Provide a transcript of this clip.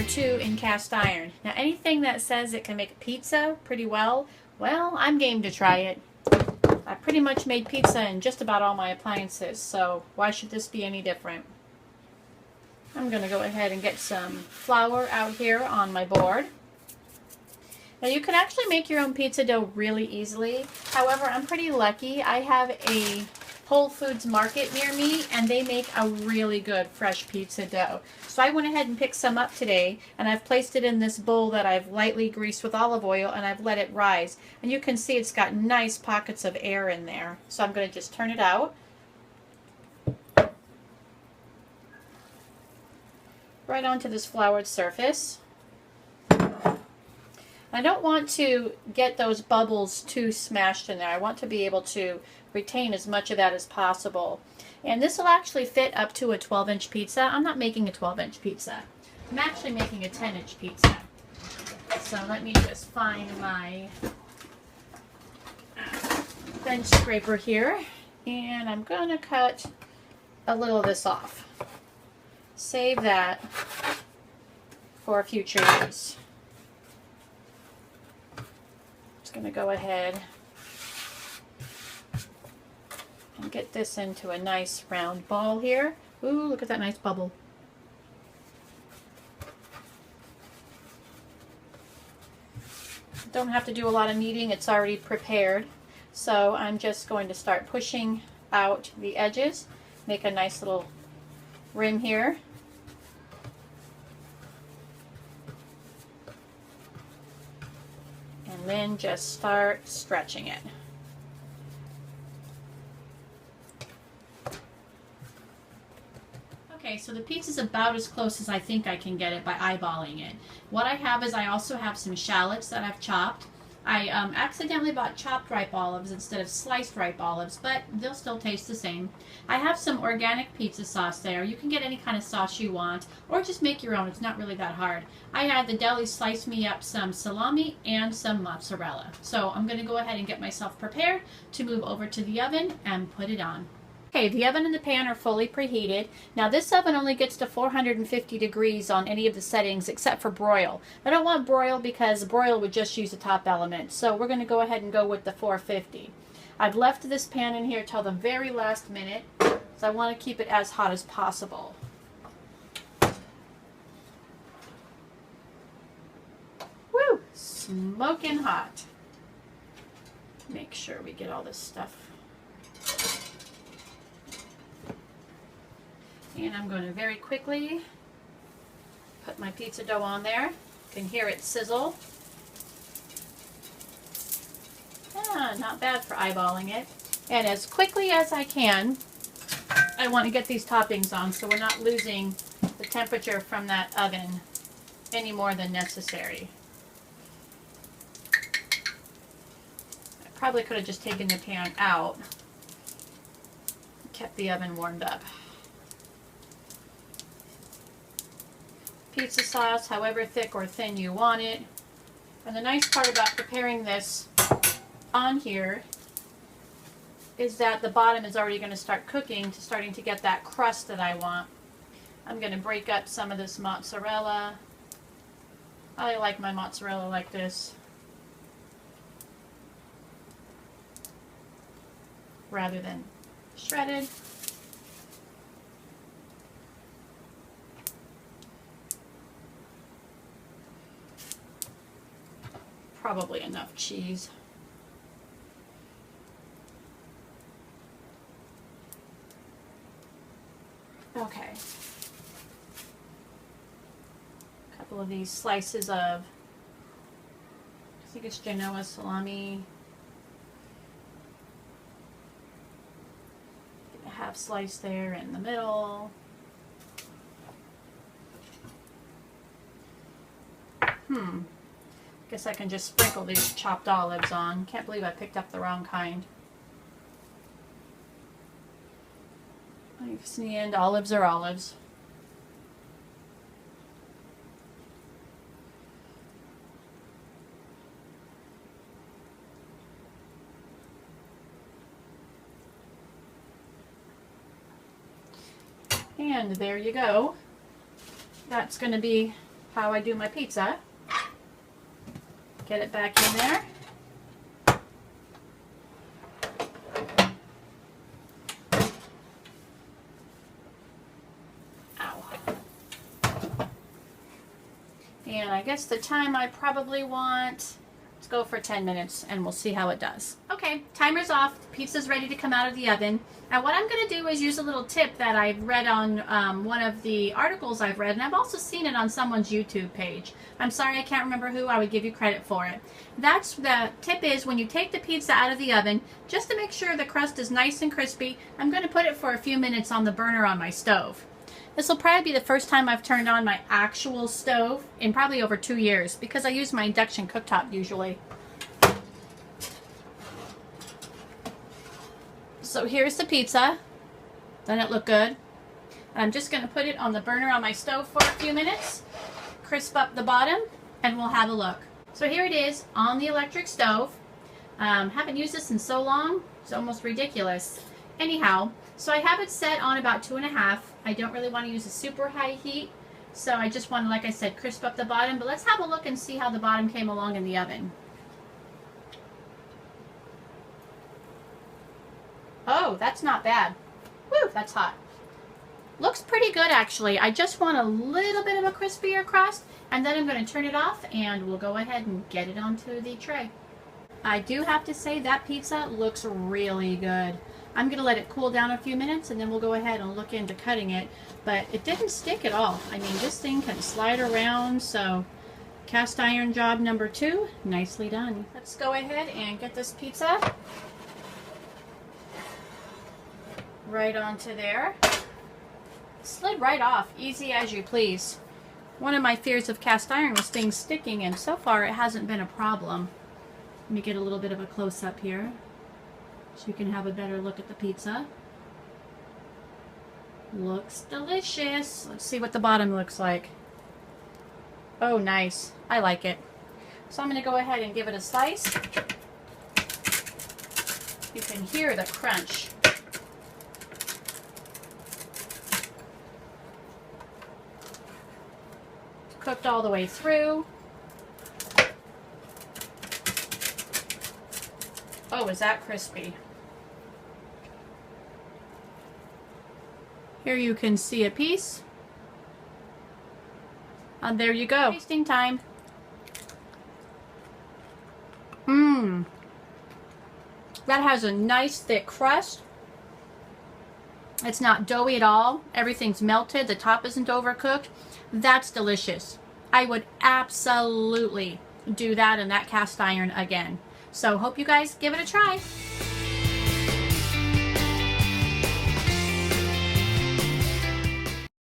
2 in cast iron. Now anything that says it can make pizza pretty well, I'm game to try it. I pretty much made pizza in just about all my appliances, so why should this be any different? I'm going to go ahead and get some flour out here on my board. Now you can actually make your own pizza dough really easily. However, I'm pretty lucky. I have a Whole Foods market near me, and they make a really good fresh pizza dough. So I went ahead and picked some up today, and I've placed it in this bowl that I've lightly greased with olive oil, and I've let it rise. And you can see it's got nice pockets of air in there. So I'm going to just turn it out. Right onto this floured surface. I don't want to get those bubbles too smashed in there. I want to be able to retain as much of that as possible. And this will actually fit up to a 12-inch pizza. I'm not making a 12-inch pizza. I'm actually making a 10-inch pizza. So let me just find my bench scraper here. And I'm going to cut a little of this off. Save that for future use. Just going to go ahead and get this into a nice round ball here. Ooh, look at that nice bubble. Don't have to do a lot of kneading, it's already prepared. So I'm just going to start pushing out the edges, make a nice little rim here. And then just start stretching it. Okay, so the pizza's about as close as I think I can get it by eyeballing it. What I have is I also have some shallots that I've chopped. I accidentally bought chopped ripe olives instead of sliced ripe olives, but they'll still taste the same. I have some organic pizza sauce there. You can get any kind of sauce you want, or just make your own. It's not really that hard. I had the deli slice me up some salami and some mozzarella. So I'm going to go ahead and get myself prepared to move over to the oven and put it on. Okay, the oven and the pan are fully preheated. Now this oven only gets to 450 degrees on any of the settings except for broil. I don't want broil because broil would just use the top element. So we're going to go ahead and go with the 450. I've left this pan in here till the very last minute, so I want to keep it as hot as possible. Woo! Smoking hot. Make sure we get all this stuff. And I'm going to very quickly put my pizza dough on there. You can hear it sizzle. Ah, not bad for eyeballing it. And as quickly as I can, I want to get these toppings on so we're not losing the temperature from that oven any more than necessary. I probably could have just taken the pan out and kept the oven warmed up. Pizza sauce, however thick or thin you want it. And the nice part about preparing this on here is that the bottom is already going to start cooking to starting to get that crust that I want. I'm going to break up some of this mozzarella. I like my mozzarella like this, rather than shredded. Probably enough cheese. Okay. A couple of these slices of, I think it's Genoa salami. Get a half slice there in the middle. Guess I can just sprinkle these chopped olives on. Can't believe I picked up the wrong kind. In the end, olives are olives. And there you go. That's going to be how I do my pizza. Get it back in there. And I guess the time I probably want, let's go for 10 minutes and we'll see how it does. Okay, timer's off. The pizza's ready to come out of the oven. Now what I'm going to do is use a little tip that I've read on one of the articles I've read, and I've also seen it on someone's YouTube page. I'm sorry I can't remember who. I would give you credit for it. That's the tip is when you take the pizza out of the oven, just to make sure the crust is nice and crispy, I'm going to put it for a few minutes on the burner on my stove. This will probably be the first time I've turned on my actual stove in probably over 2 years because I use my induction cooktop usually. So here's the pizza. Doesn't it look good? And I'm just going to put it on the burner on my stove for a few minutes, crisp up the bottom, and we'll have a look. So here it is on the electric stove. Haven't used this in so long, it's almost ridiculous. Anyhow, so I have it set on about 2.5. I don't really want to use a super high heat, so I just want to, like I said, crisp up the bottom. But let's have a look and see how the bottom came along in the oven. Oh, that's not bad. Woo, that's hot. Looks pretty good actually. I just want a little bit of a crispier crust, and then I'm going to turn it off and we'll go ahead and get it onto the tray. I do have to say that pizza looks really good. I'm going to let it cool down a few minutes and then we'll go ahead and look into cutting it. But it didn't stick at all. I mean, this thing can slide around, so cast iron job number 2, nicely done. Let's go ahead and get this pizza right onto there. Slid right off, easy as you please. One of my fears of cast iron was things sticking, and so far it hasn't been a problem. Let me get a little bit of a close-up here so you can have a better look at the pizza. Looks delicious. Let's see what the bottom looks like. Oh, nice. I like it. So I'm going to go ahead and give it a slice. You can hear the crunch. Cooked all the way through. Oh, is that crispy? Here you can see a piece. And there you go. Tasting time. Mmm. That has a nice thick crust. It's not doughy at all. Everything's melted. The top isn't overcooked. That's delicious. I would absolutely do that in that cast iron again. So hope you guys give it a try.